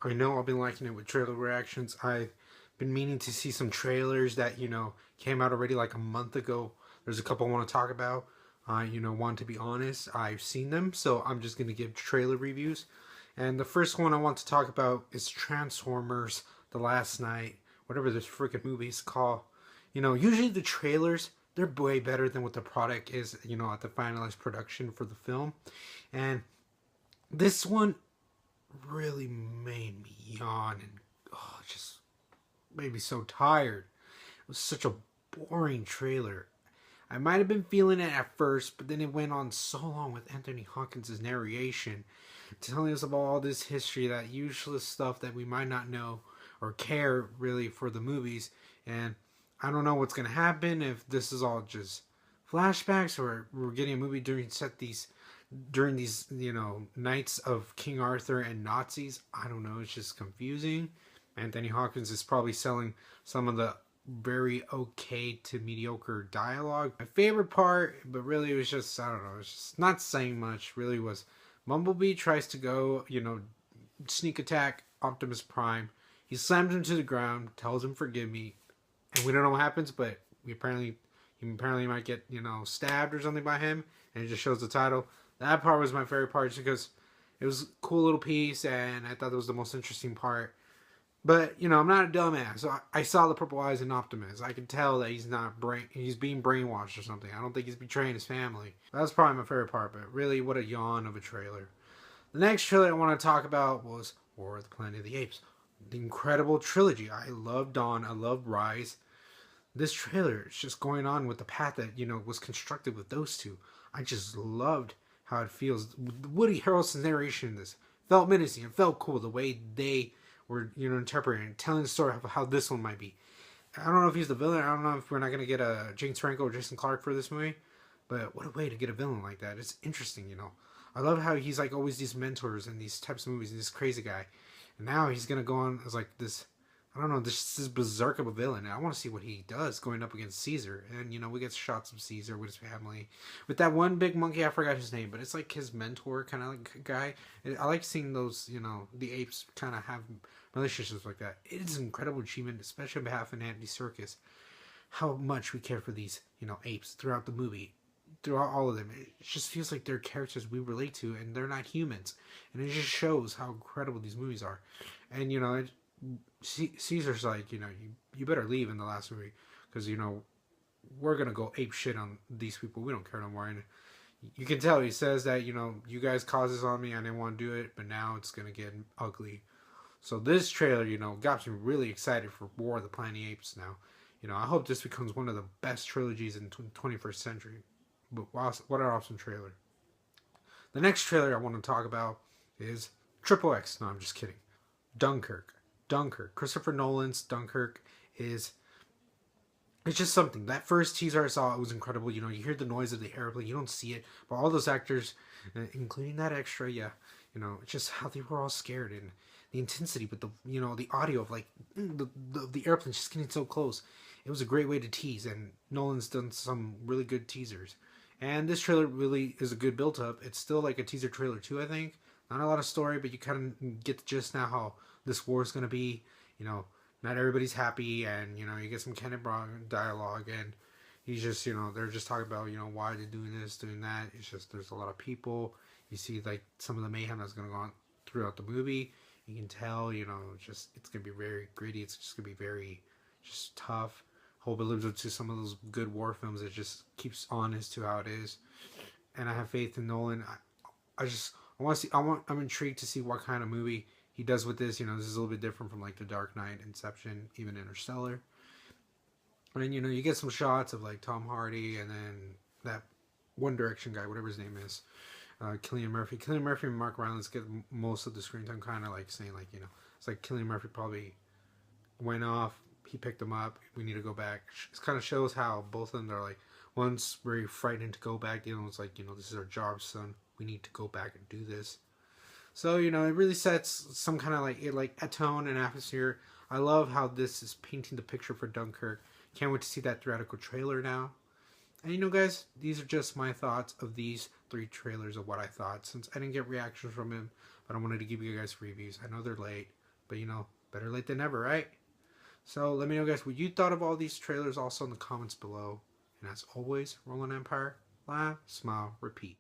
I know I've been liking it with trailer reactions. I've been meaning to see some trailers that, came out already like a month ago. There's a couple I want to talk about. Want to be honest, I've seen them, so I'm just going to give trailer reviews. And the first one I want to talk about is Transformers The Last Night, whatever this freaking movie is called. Usually the trailers, they're way better than what the product is, at the finalized production for the film. And this one really made me yawn and just made me so tired. It was such a boring trailer. I might have been feeling it at first, but then it went on so long with Anthony Hopkins' narration, telling us about all this history, that useless stuff that we might not know or care really for the movies. And I don't know what's gonna happen, if this is all just flashbacks or we're getting a movie during these nights of King Arthur and Nazis. I don't know. It's just confusing. Anthony Hopkins is probably selling some of the very okay to mediocre dialogue. My favorite part, but really it was just, I don't know, it's just not saying much. Really was Bumblebee tries to go, sneak attack Optimus Prime. He slams him to the ground, tells him forgive me, and we don't know what happens, but he apparently might get stabbed or something by him, and it just shows the title. That part was my favorite part, just because it was a cool little piece, and I thought that was the most interesting part. But I'm not a dumbass, so I saw the purple eyes in Optimus. I could tell that he's being brainwashed or something. I don't think he's betraying his family. That was probably my favorite part. But really, what a yawn of a trailer. The next trailer I want to talk about was War of the Planet of the Apes, the incredible trilogy. I love Dawn. I love Rise. This trailer is just going on with the path that was constructed with those two. I just loved how it feels. Woody Harrelson's narration in this felt menacing. It felt cool the way they were interpreting and telling the story of how this one might be. I don't know if he's the villain. I don't know if we're not going to get a James Franco or Jason Clarke for this movie. But what a way to get a villain like that. It's interesting, I love how he's like always these mentors in these types of movies. And this crazy guy. And now he's going to go on as like this, I don't know, this berserk of a villain. And I want to see what he does going up against Caesar. And, we get shots of Caesar with his family. With that one big monkey, I forgot his name, but it's like his mentor kind of like guy. I like seeing those, the apes kind of have relationships like that. It is an incredible achievement, especially on behalf of Andy Serkis. How much we care for these, apes throughout the movie. Throughout all of them. It just feels like they're characters we relate to, and they're not humans. And it just shows how incredible these movies are. And, Caesar's like, you better leave in the last movie, because we're gonna go ape shit on these people. We don't care no more. And you can tell he says that you guys caused this on me. I didn't want to do it, but now it's gonna get ugly. So this trailer, got me really excited for War of the Planet of the Apes. Now, I hope this becomes one of the best trilogies in the 21st century. But what an awesome trailer! The next trailer I want to talk about is Triple X. No, I'm just kidding. Dunkirk. Christopher Nolan's Dunkirk is, it's just something. That first teaser I saw, it was incredible. You hear the noise of the airplane. You don't see it, but all those actors, including that extra, yeah, just how they were all scared, and the intensity with the the audio of like the airplane just getting so close. It was a great way to tease, and Nolan's done some really good teasers. And this trailer really is a good build up. It's still like a teaser trailer too, I think. Not a lot of story, but you kind of get the gist now how this war is going to be. Not everybody's happy, and you get some Kenneth Branagh dialogue, and he's just they're just talking about why they're doing this, doing that. It's just there's a lot of people. You see like some of the mayhem that's going to go on throughout the movie. You can tell just it's going to be very gritty. It's just going to be very just tough. Hope it lives up to some of those good war films. It just keeps honest to how it is, and I have faith in Nolan. I want to see. I'm intrigued to see what kind of movie he does with this. This is a little bit different from like The Dark Knight, Inception, even Interstellar. And then you get some shots of like Tom Hardy, and then that One Direction guy, whatever his name is, Cillian Murphy. Cillian Murphy and Mark Rylance get most of the screen time. Kind of like saying like it's like Cillian Murphy probably went off. He picked them up. We need to go back. It kind of shows how both of them are like, one's very frightened to go back. The other one's like, this is our job, son. We need to go back and do this. So it really sets some kind of like a tone and atmosphere. I love how this is painting the picture for Dunkirk. Can't wait to see that theatrical trailer now. And guys, these are just my thoughts of these 3 trailers of what I thought. Since I didn't get reactions from him, but I wanted to give you guys reviews. I know they're late, But better late than never, right? So let me know, guys, what you thought of all these trailers also in the comments below. And as always, Roland Empire, laugh, smile, repeat.